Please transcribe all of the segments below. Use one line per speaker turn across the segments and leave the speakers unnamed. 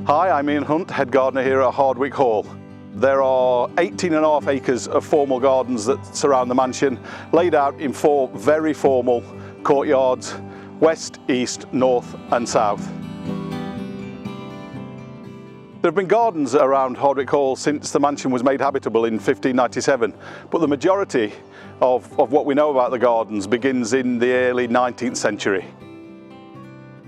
Hi, I'm Ian Hunt, head gardener here at Hardwick Hall. There are 18.5 acres of formal gardens that surround the mansion, laid out in 4 very formal courtyards: west, east, north and south. There have been gardens around Hardwick Hall since the mansion was made habitable in 1597, but the majority of what we know about the gardens begins in the early 19th century.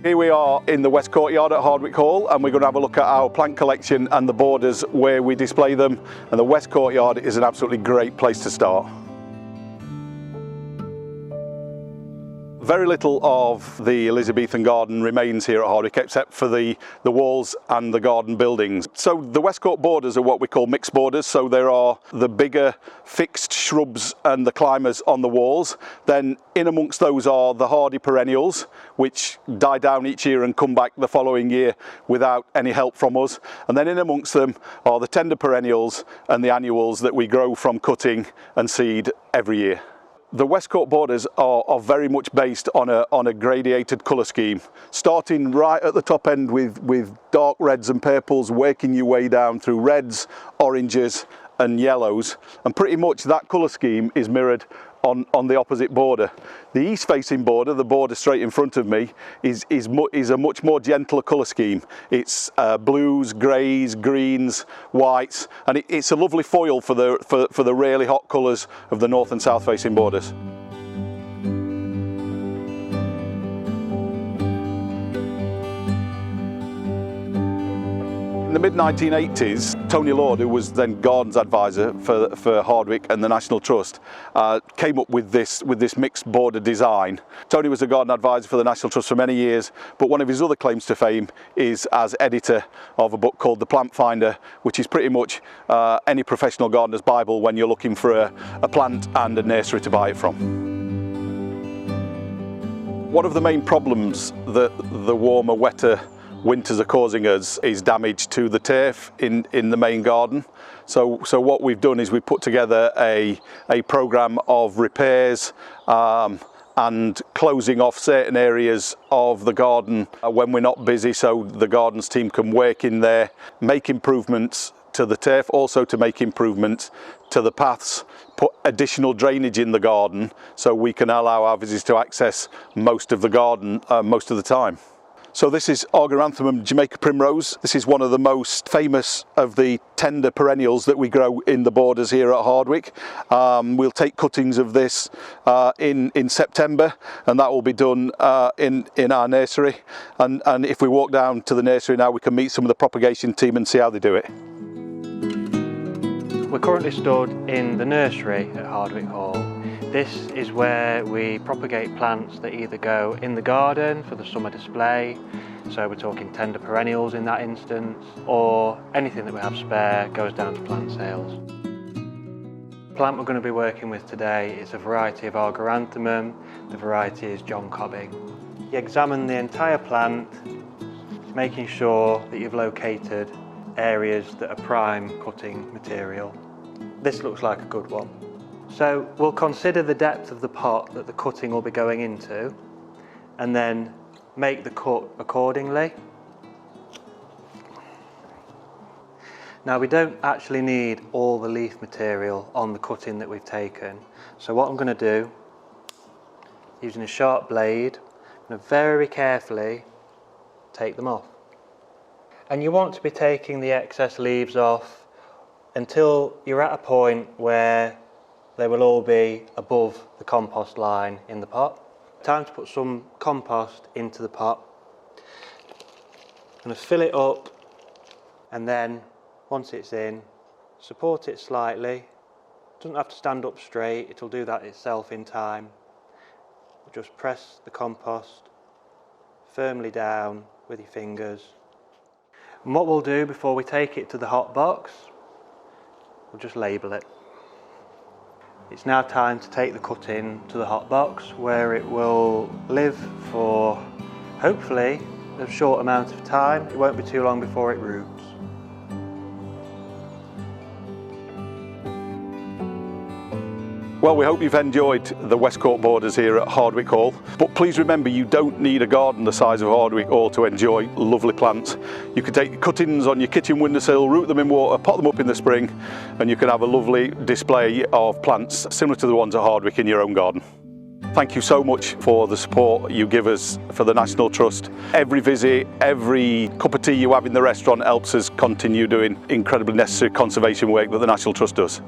Here we are in the West Courtyard at Hardwick Hall, and we're going to have a look at our plant collection and the borders where we display them, and the West Courtyard is an absolutely great place to start. Very little of the Elizabethan garden remains here at Hardwick except for the walls and the garden buildings. So the West Court borders are what we call mixed borders, so there are the bigger fixed shrubs and the climbers on the walls. Then in amongst those are the hardy perennials, which die down each year and come back the following year without any help from us. And then in amongst them are the tender perennials and the annuals that we grow from cutting and seed every year. The West Court borders are very much based on a gradiated colour scheme, starting right at the top end with dark reds and purples, working your way down through reds, oranges and yellows, and pretty much that colour scheme is mirrored on the opposite border. The east facing border, the border straight in front of me, is a much more gentler colour scheme. It's blues, greys, greens, whites, and it's a lovely foil for the really hot colours of the north and south facing borders. In the mid-1980s, Tony Lord, who was then Gardens Advisor for Hardwick and the National Trust, came up with this mixed border design. Tony was a Garden Advisor for the National Trust for many years, but one of his other claims to fame is as editor of a book called The Plant Finder, which is pretty much any professional gardener's Bible when you're looking for a plant and a nursery to buy it from. One of the main problems that the warmer, wetter winters are causing us is damage to the turf in the main garden. So what we've done is we've put together a programme of repairs and closing off certain areas of the garden when we're not busy, so the gardens team can work in there, make improvements to the turf, also to make improvements to the paths, put additional drainage in the garden so we can allow our visitors to access most of the garden most of the time. So this is Argyranthemum Jamaica Primrose. This is one of the most famous of the tender perennials that we grow in the borders here at Hardwick. We'll take cuttings of this in September, and that will be done in our nursery. And if we walk down to the nursery now, we can meet some of the propagation team and see how they do it.
We're currently stood in the nursery at Hardwick Hall. This is where we propagate plants that either go in the garden for the summer display, so we're talking tender perennials in that instance, or anything that we have spare goes down to plant sales. The plant we're going to be working with today is a variety of Argyranthemum. The variety is John Cobbing. You examine the entire plant, making sure that you've located areas that are prime cutting material. This looks like a good one. So we'll consider the depth of the pot that the cutting will be going into and then make the cut accordingly. Now we don't actually need all the leaf material on the cutting that we've taken. So what I'm going to do, using a sharp blade, I'm going to very carefully take them off. And you want to be taking the excess leaves off until you're at a point where they will all be above the compost line in the pot. Time to put some compost into the pot. I'm going to fill it up, and then once it's in, support it slightly. It doesn't have to stand up straight, it'll do that itself in time. Just press the compost firmly down with your fingers. And what we'll do before we take it to the hot box, we'll just label it. It's now time to take the cutting to the hot box, where it will live for hopefully a short amount of time. It won't be too long before it roots.
Well, we hope you've enjoyed the Westcourt borders here at Hardwick Hall, but please remember you don't need a garden the size of Hardwick Hall to enjoy lovely plants. You can take cuttings on your kitchen windowsill, root them in water, pot them up in the spring, and you can have a lovely display of plants similar to the ones at Hardwick in your own garden. Thank you so much for the support you give us for the National Trust. Every visit, every cup of tea you have in the restaurant helps us continue doing incredibly necessary conservation work that the National Trust does.